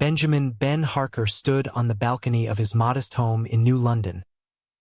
Benjamin Ben Harker stood on the balcony of his modest home in New London,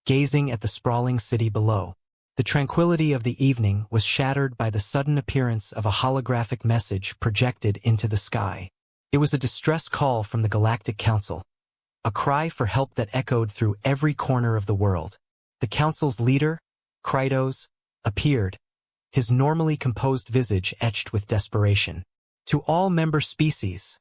gazing at the sprawling city below. The tranquility of the evening was shattered by the sudden appearance of a holographic message projected into the sky. It was a distress call from the Galactic Council, a cry for help that echoed through every corner of the world. The Council's leader, Krytos, appeared, his normally composed visage etched with desperation. "To all member species,"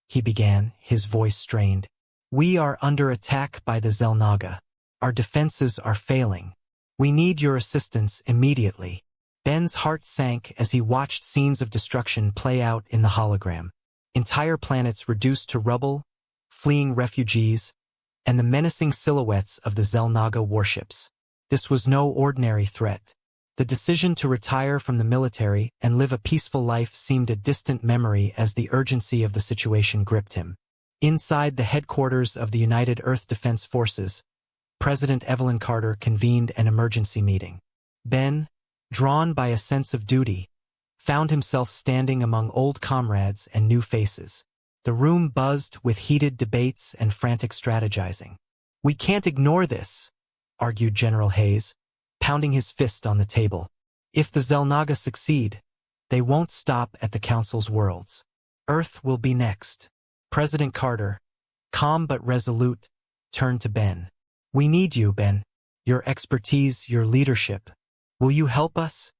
he began, his voice strained. "We are under attack by the Xel'Naga. Our defenses are failing. We need your assistance immediately." Ben's heart sank as he watched scenes of destruction play out in the hologram. Entire planets reduced to rubble, fleeing refugees, and the menacing silhouettes of the Xel'Naga warships. This was no ordinary threat. The decision to retire from the military and live a peaceful life seemed a distant memory as the urgency of the situation gripped him. Inside the headquarters of the United Earth Defense Forces, President Evelyn Carter convened an emergency meeting. Ben, drawn by a sense of duty, found himself standing among old comrades and new faces. The room buzzed with heated debates and frantic strategizing. "We can't ignore this," argued General Hayes, pounding his fist on the table. "If the Xel'Naga succeed, they won't stop at the Council's worlds. Earth will be next." President Carter, calm but resolute, turned to Ben. "We need you, Ben. Your expertise, your leadership. Will you help us?"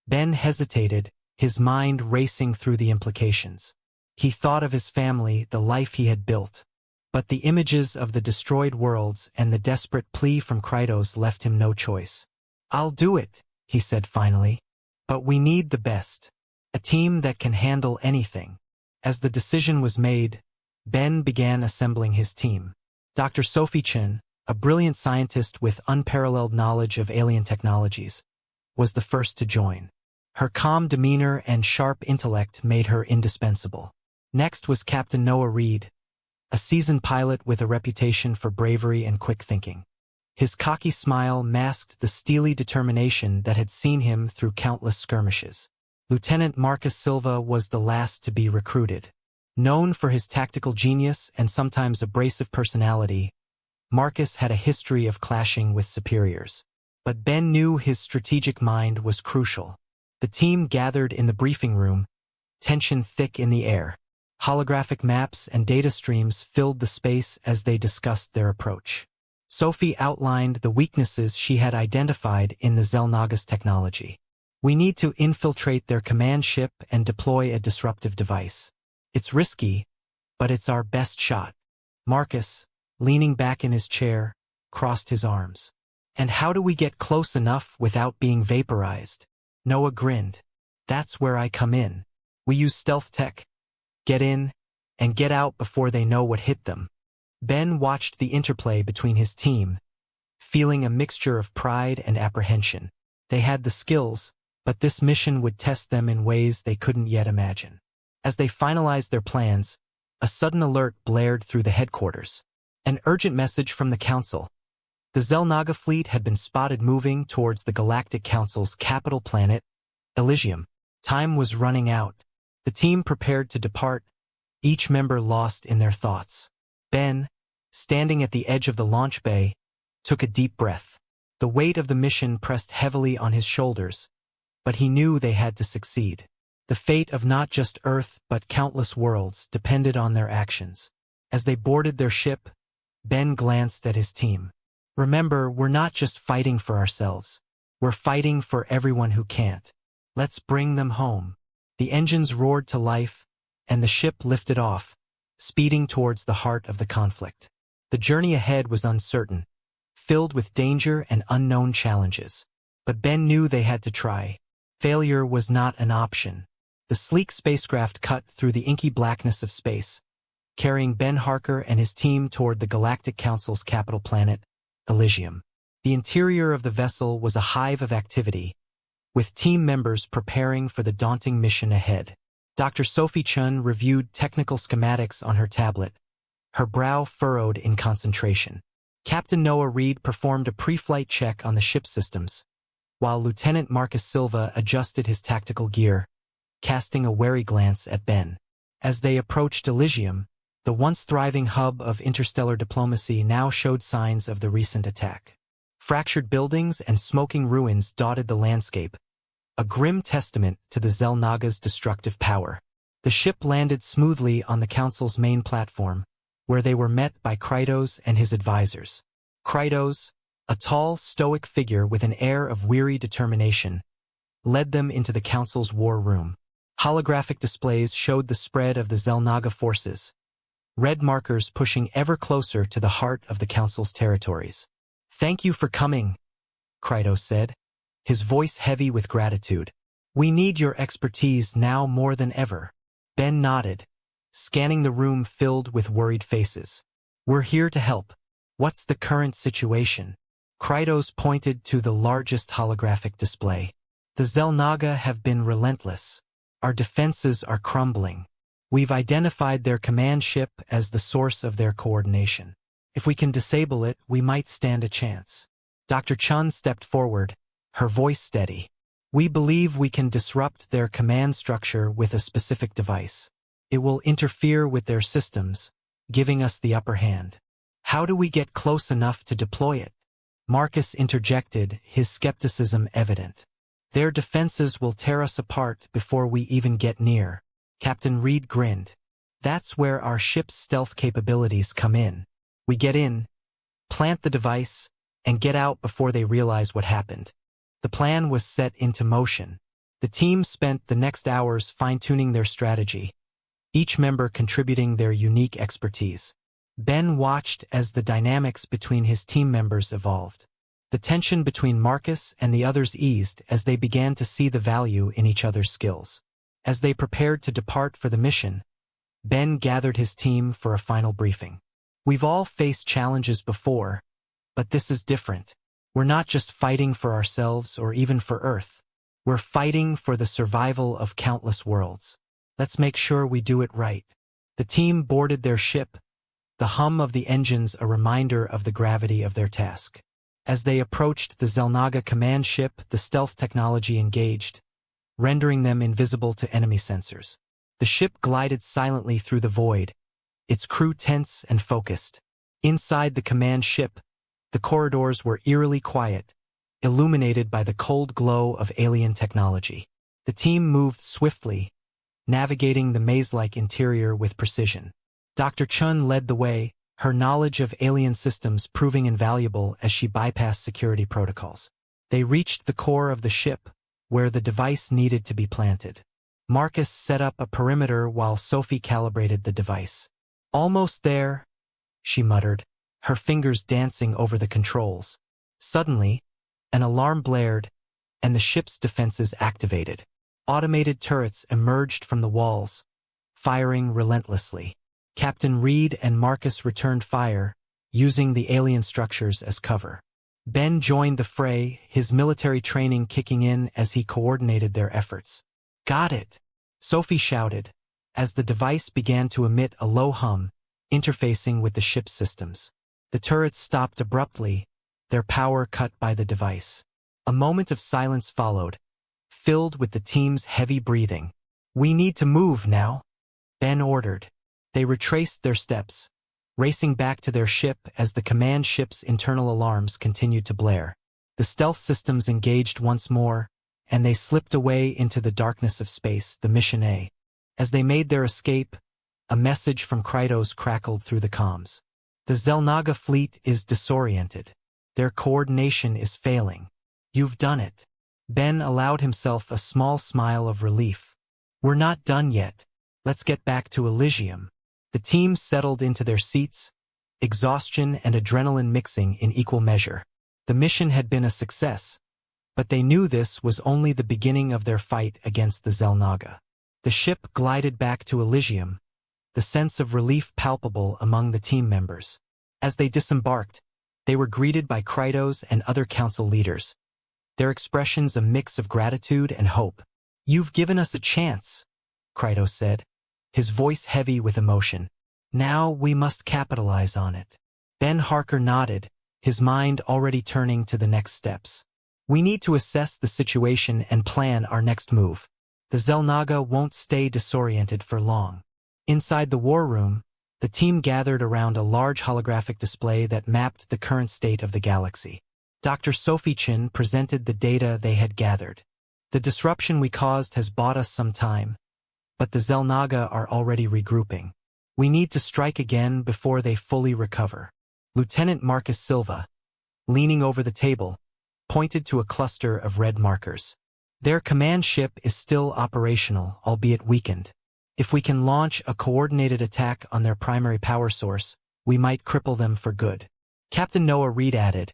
Ben hesitated, his mind racing through the implications. He thought of his family, the life he had built. But the images of the destroyed worlds and the desperate plea from Krytos left him no choice. "I'll do it," he said finally. "But we need the best. A team that can handle anything." As the decision was made, Ben began assembling his team. Dr. Sophie Chen, a brilliant scientist with unparalleled knowledge of alien technologies, was the first to join. Her calm demeanor and sharp intellect made her indispensable. Next was Captain Noah Reed, a seasoned pilot with a reputation for bravery and quick thinking. His cocky smile masked the steely determination that had seen him through countless skirmishes. Lieutenant Marcus Silva was the last to be recruited. Known for his tactical genius and sometimes abrasive personality, Marcus had a history of clashing with superiors. But Ben knew his strategic mind was crucial. The team gathered in the briefing room, tension thick in the air. Holographic maps and data streams filled the space as they discussed their approach. Sophie outlined the weaknesses she had identified in the Xel'Naga's technology. "We need to infiltrate their command ship and deploy a disruptive device. It's risky, but it's our best shot." Marcus, leaning back in his chair, crossed his arms. "And how do we get close enough without being vaporized?" Noah grinned. "That's where I come in. We use stealth tech. Get in, and get out before they know what hit them." Ben watched the interplay between his team, feeling a mixture of pride and apprehension. They had the skills, but this mission would test them in ways they couldn't yet imagine. As they finalized their plans, a sudden alert blared through the headquarters. An urgent message from the Council. The Xel'Naga fleet had been spotted moving towards the Galactic Council's capital planet, Eligium. Time was running out. The team prepared to depart, each member lost in their thoughts. Ben, standing at the edge of the launch bay, took a deep breath. The weight of the mission pressed heavily on his shoulders, but he knew they had to succeed. The fate of not just Earth but countless worlds depended on their actions. As they boarded their ship, Ben glanced at his team. "Remember, we're not just fighting for ourselves. We're fighting for everyone who can't. Let's bring them home." The engines roared to life, and the ship lifted off, speeding towards the heart of the conflict. The journey ahead was uncertain, filled with danger and unknown challenges. But Ben knew they had to try. Failure was not an option. The sleek spacecraft cut through the inky blackness of space, carrying Ben Harker and his team toward the Galactic Council's capital planet, Eligium. The interior of the vessel was a hive of activity, with team members preparing for the daunting mission ahead. Dr. Sophie Chen reviewed technical schematics on her tablet, her brow furrowed in concentration. Captain Noah Reed performed a pre-flight check on the ship systems, while Lieutenant Marcus Silva adjusted his tactical gear, casting a wary glance at Ben. As they approached Eligium, The once thriving hub of interstellar diplomacy now showed signs of the recent attack. Fractured buildings and smoking ruins dotted the landscape, a grim testament to the Xel'Naga's destructive power. The ship landed smoothly on the Council's main platform, where they were met by Krytos and his advisors. Krytos, a tall, stoic figure with an air of weary determination, led them into the Council's war room. Holographic displays showed the spread of the Xel'Naga forces, red markers pushing ever closer to the heart of the Council's territories. "Thank you for coming," Krytos said, his voice heavy with gratitude. "We need your expertise now more than ever." Ben nodded, scanning the room filled with worried faces. "We're here to help. What's the current situation?" Krytos pointed to the largest holographic display. "The Xel'Naga have been relentless. Our defenses are crumbling. We've identified their command ship as the source of their coordination. If we can disable it, we might stand a chance." Dr. Chun stepped forward, her voice steady. "We believe we can disrupt their command structure with a specific device. It will interfere with their systems, giving us the upper hand." "How do we get close enough to deploy it?" Marcus interjected, his skepticism evident. "Their defenses will tear us apart before we even get near." Captain Reed grinned. "That's where our ship's stealth capabilities come in. We get in, plant the device, and get out before they realize what happened." The plan was set into motion. The team spent the next hours fine-tuning their strategy, each member contributing their unique expertise. Ben watched as the dynamics between his team members evolved. The tension between Marcus and the others eased as they began to see the value in each other's skills. As they prepared to depart for the mission, Ben gathered his team for a final briefing. "We've all faced challenges before, but this is different. We're not just fighting for ourselves or even for Earth. We're fighting for the survival of countless worlds. Let's make sure we do it right." The team boarded their ship, the hum of the engines a reminder of the gravity of their task. As they approached the Xel'Naga command ship, the stealth technology engaged, rendering them invisible to enemy sensors. The ship glided silently through the void, its crew tense and focused. Inside the command ship, the corridors were eerily quiet, illuminated by the cold glow of alien technology. The team moved swiftly, navigating the maze-like interior with precision. Dr. Chun led the way, her knowledge of alien systems proving invaluable as she bypassed security protocols. They reached the core of the ship, where the device needed to be planted. Marcus set up a perimeter while Sophie calibrated the device. "Almost there," she muttered, her fingers dancing over the controls. Suddenly, an alarm blared, and the ship's defenses activated. Automated turrets emerged from the walls, firing relentlessly. Captain Reed and Marcus returned fire, using the alien structures as cover. Ben joined the fray, his military training kicking in as he coordinated their efforts. "Got it!" Sophie shouted, as the device began to emit a low hum, interfacing with the ship's systems. The turrets stopped abruptly, their power cut by the device. A moment of silence followed, filled with the team's heavy breathing. "We need to move now," Ben ordered. They retraced their steps, racing back to their ship as the command ship's internal alarms continued to blare. The stealth systems engaged once more, and they slipped away into the darkness of space, the Mission A. As they made their escape, a message from Krytos crackled through the comms. "The Xel'Naga fleet is disoriented. Their coordination is failing. You've done it." Ben allowed himself a small smile of relief. "We're not done yet. Let's get back to Eligium." The team settled into their seats, exhaustion and adrenaline mixing in equal measure. The mission had been a success, but they knew this was only the beginning of their fight against the Xel'Naga. The ship glided back to Eligium, the sense of relief palpable among the team members. As they disembarked, they were greeted by Krytos and other council leaders, their expressions a mix of gratitude and hope. "You've given us a chance," Krytos said, his voice heavy with emotion. "Now we must capitalize on it." Ben Harker nodded, his mind already turning to the next steps. "We need to assess the situation and plan our next move. The Xel'Naga won't stay disoriented for long." Inside the war room, The team gathered around a large holographic display that mapped the current state of the galaxy. Dr. Sophie Chin presented the data they had gathered. The disruption we caused has bought us some time, but the Xel'Naga are already regrouping. We need to strike again before they fully recover. Lieutenant Marcus Silva, leaning over the table, pointed to a cluster of red markers. Their command ship is still operational, albeit weakened. If we can launch a coordinated attack on their primary power source, we might cripple them for good. Captain Noah Reed added,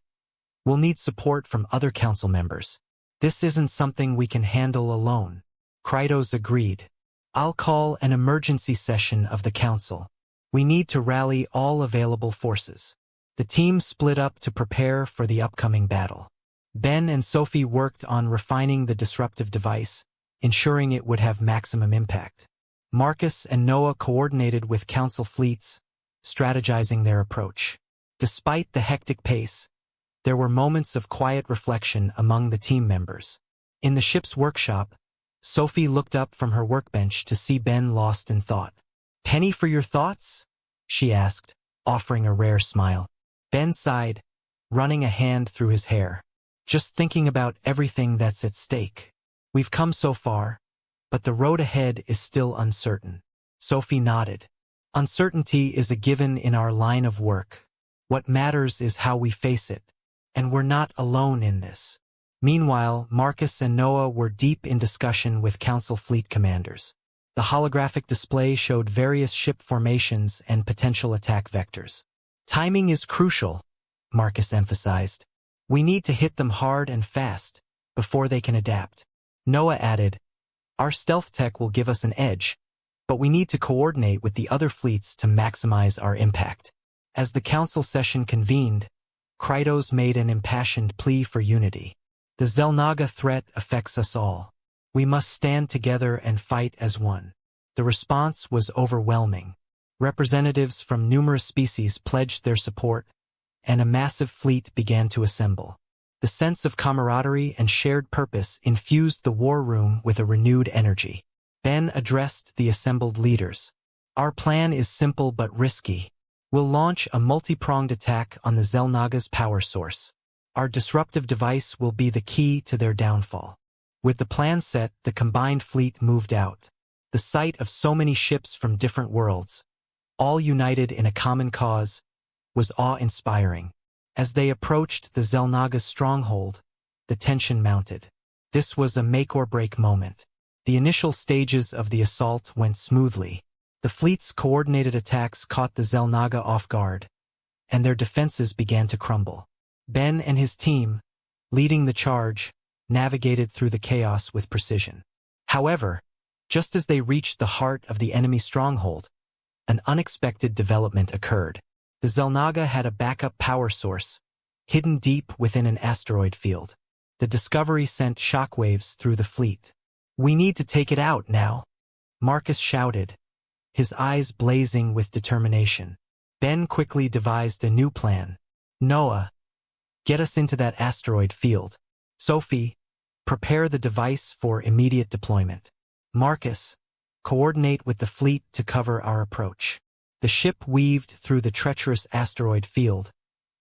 "We'll need support from other council members. This isn't something we can handle alone." Krytos agreed. "I'll call an emergency session of the council. We need to rally all available forces." The team split up to prepare for the upcoming battle. Ben and Sophie worked on refining the disruptive device, ensuring it would have maximum impact. Marcus and Noah coordinated with council fleets, strategizing their approach. Despite the hectic pace, there were moments of quiet reflection among the team members. In the ship's workshop, Sophie looked up from her workbench to see Ben lost in thought. "Penny for your thoughts?" she asked, offering a rare smile. Ben sighed, running a hand through his hair. "Just thinking about everything that's at stake. We've come so far, but the road ahead is still uncertain." Sophie nodded. "Uncertainty is a given in our line of work. What matters is how we face it, and we're not alone in this." Meanwhile, Marcus and Noah were deep in discussion with council fleet commanders. The holographic display showed various ship formations and potential attack vectors. "Timing is crucial," Marcus emphasized. "We need to hit them hard and fast, before they can adapt." Noah added, "Our stealth tech will give us an edge, but we need to coordinate with the other fleets to maximize our impact." As the council session convened, Krytos made an impassioned plea for unity. "The Xel'Naga threat affects us all. We must stand together and fight as one." The response was overwhelming. Representatives from numerous species pledged their support, and a massive fleet began to assemble. The sense of camaraderie and shared purpose infused the war room with a renewed energy. Ben addressed the assembled leaders. "Our plan is simple but risky. We'll launch a multi-pronged attack on the Xel'Naga's power source. Our disruptive device will be the key to their downfall." With the plan set, the combined fleet moved out. The sight of so many ships from different worlds, all united in a common cause, was awe-inspiring. As they approached the Xel'Naga's stronghold, the tension mounted. This was a make-or-break moment. The initial stages of the assault went smoothly. The fleet's coordinated attacks caught the Xel'Naga off guard, and their defenses began to crumble. Ben and his team, leading the charge, navigated through the chaos with precision. However, just as they reached the heart of the enemy stronghold, an unexpected development occurred. The Xel'Naga had a backup power source, hidden deep within an asteroid field. The discovery sent shockwaves through the fleet. "We need to take it out now," Marcus shouted, his eyes blazing with determination. Ben quickly devised a new plan. "Noah, get us into that asteroid field. Sophie, prepare the device for immediate deployment. Marcus, coordinate with the fleet to cover our approach." The ship weaved through the treacherous asteroid field,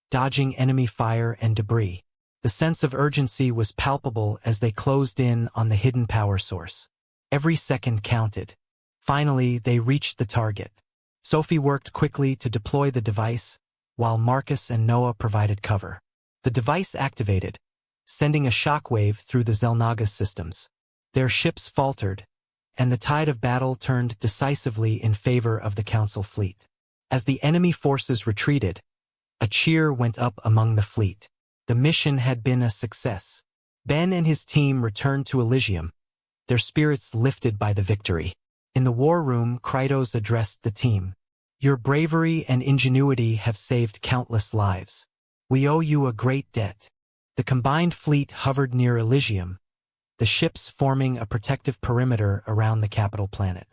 dodging enemy fire and debris. The sense of urgency was palpable as they closed in on the hidden power source. Every second counted. Finally, they reached the target. Sophie worked quickly to deploy the device, while Marcus and Noah provided cover. The device activated, sending a shockwave through the Xel'Naga's systems. Their ships faltered, and the tide of battle turned decisively in favor of the council fleet. As the enemy forces retreated, a cheer went up among the fleet. The mission had been a success. Ben and his team returned to Eligium, their spirits lifted by the victory. In the war room, Krytos addressed the team. "Your bravery and ingenuity have saved countless lives. We owe you a great debt." The combined fleet hovered near Eligium, the ships forming a protective perimeter around the capital planet.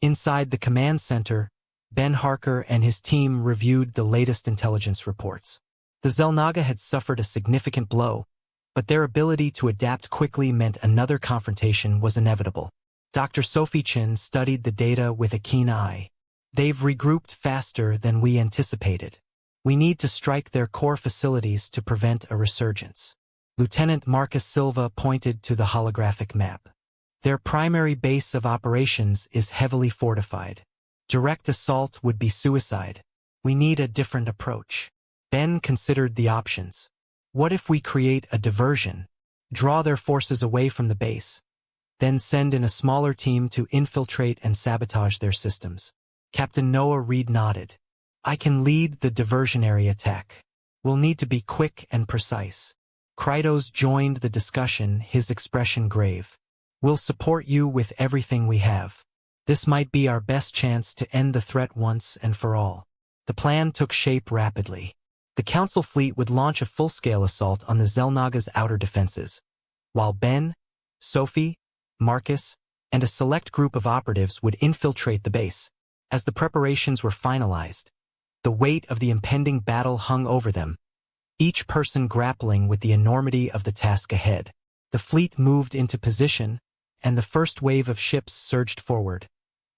Inside the command center, Ben Harker and his team reviewed the latest intelligence reports. The Xel'Naga had suffered a significant blow, but their ability to adapt quickly meant another confrontation was inevitable. Dr. Sophie Chin studied the data with a keen eye. They've regrouped faster than we anticipated. We need to strike their core facilities to prevent a resurgence. Lieutenant Marcus Silva pointed to the holographic map. Their primary base of operations is heavily fortified. Direct assault would be suicide. We need a different approach. Ben considered the options. What if we create a diversion, draw their forces away from the base, then send in a smaller team to infiltrate and sabotage their systems? Captain Noah Reed nodded. I can lead the diversionary attack. We'll need to be quick and precise. Krytos joined the discussion, his expression grave. We'll support you with everything we have. This might be our best chance to end the threat once and for all. The plan took shape rapidly. The Council fleet would launch a full-scale assault on the Xel'Naga's outer defenses, while Ben, Sophie, Marcus, and a select group of operatives would infiltrate the base. As the preparations were finalized, the weight of the impending battle hung over them, each person grappling with the enormity of the task ahead. The fleet moved into position, and the first wave of ships surged forward,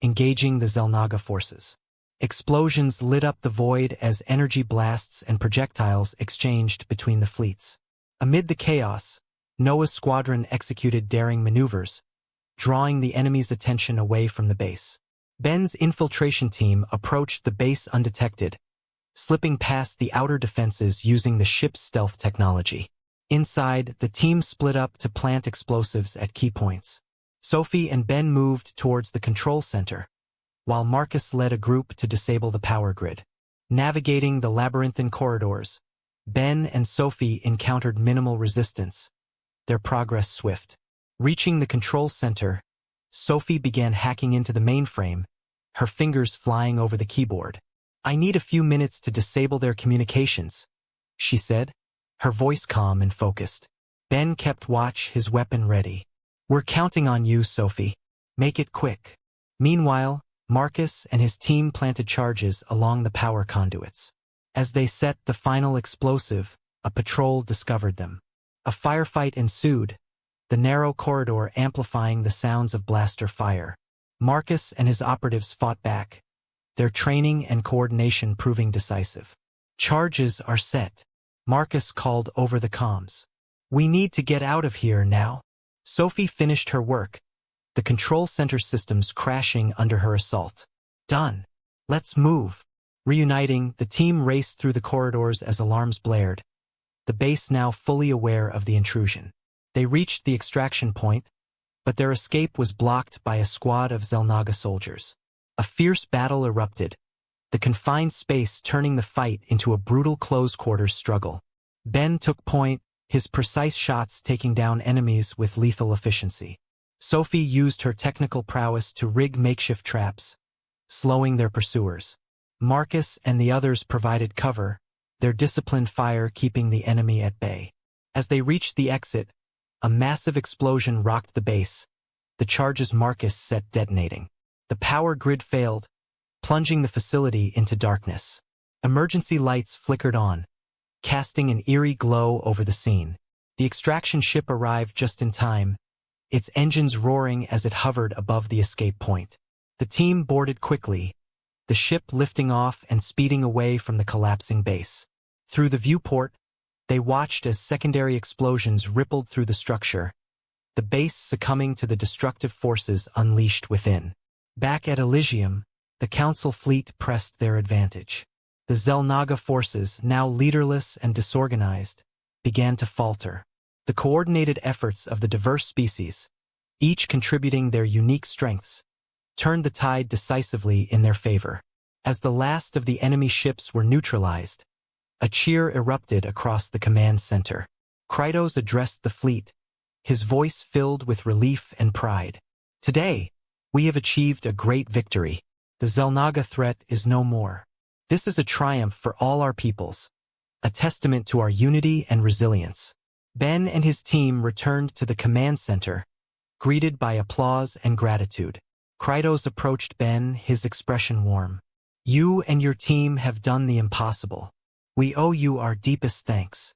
engaging the Xel'Naga forces. Explosions lit up the void as energy blasts and projectiles exchanged between the fleets. Amid the chaos, Noah's squadron executed daring maneuvers, drawing the enemy's attention away from the base. Ben's infiltration team approached the base undetected, slipping past the outer defenses using the ship's stealth technology. Inside, the team split up to plant explosives at key points. Sophie and Ben moved towards the control center, while Marcus led a group to disable the power grid. Navigating the labyrinthine corridors, Ben and Sophie encountered minimal resistance, their progress swift. Reaching the control center, Sophie began hacking into the mainframe, her fingers flying over the keyboard. I need a few minutes to disable their communications, she said, her voice calm and focused. Ben kept watch, his weapon ready. We're counting on you, Sophie. Make it quick. Meanwhile, Marcus and his team planted charges along the power conduits. As they set the final explosive, a patrol discovered them. A firefight ensued, the narrow corridor amplifying the sounds of blaster fire. Marcus and his operatives fought back, their training and coordination proving decisive. Charges are set, Marcus called over the comms. We need to get out of here now. Sophie finished her work, the control center systems crashing under her assault. Done. Let's move. Reuniting, the team raced through the corridors as alarms blared, the base now fully aware of the intrusion. They reached the extraction point, but their escape was blocked by a squad of Xel'Naga soldiers. A fierce battle erupted, the confined space turning the fight into a brutal close-quarters struggle. Ben took point, his precise shots taking down enemies with lethal efficiency. Sophie used her technical prowess to rig makeshift traps, slowing their pursuers. Marcus and the others provided cover, their disciplined fire keeping the enemy at bay. As they reached the exit, a massive explosion rocked the base, the charges Marcus set detonating. The power grid failed, plunging the facility into darkness. Emergency lights flickered on, casting an eerie glow over the scene. The extraction ship arrived just in time, its engines roaring as it hovered above the escape point. The team boarded quickly, the ship lifting off and speeding away from the collapsing base. Through the viewport, they watched as secondary explosions rippled through the structure, the base succumbing to the destructive forces unleashed within. Back at Eligium, the Council fleet pressed their advantage. The Xel'Naga forces, now leaderless and disorganized, began to falter. The coordinated efforts of the diverse species, each contributing their unique strengths, turned the tide decisively in their favor. As the last of the enemy ships were neutralized, a cheer erupted across the command center. Krytos addressed the fleet, his voice filled with relief and pride. Today, we have achieved a great victory. The Xel'Naga threat is no more. This is a triumph for all our peoples, a testament to our unity and resilience. Ben and his team returned to the command center, greeted by applause and gratitude. Krytos approached Ben, his expression warm. You and your team have done the impossible. We owe you our deepest thanks.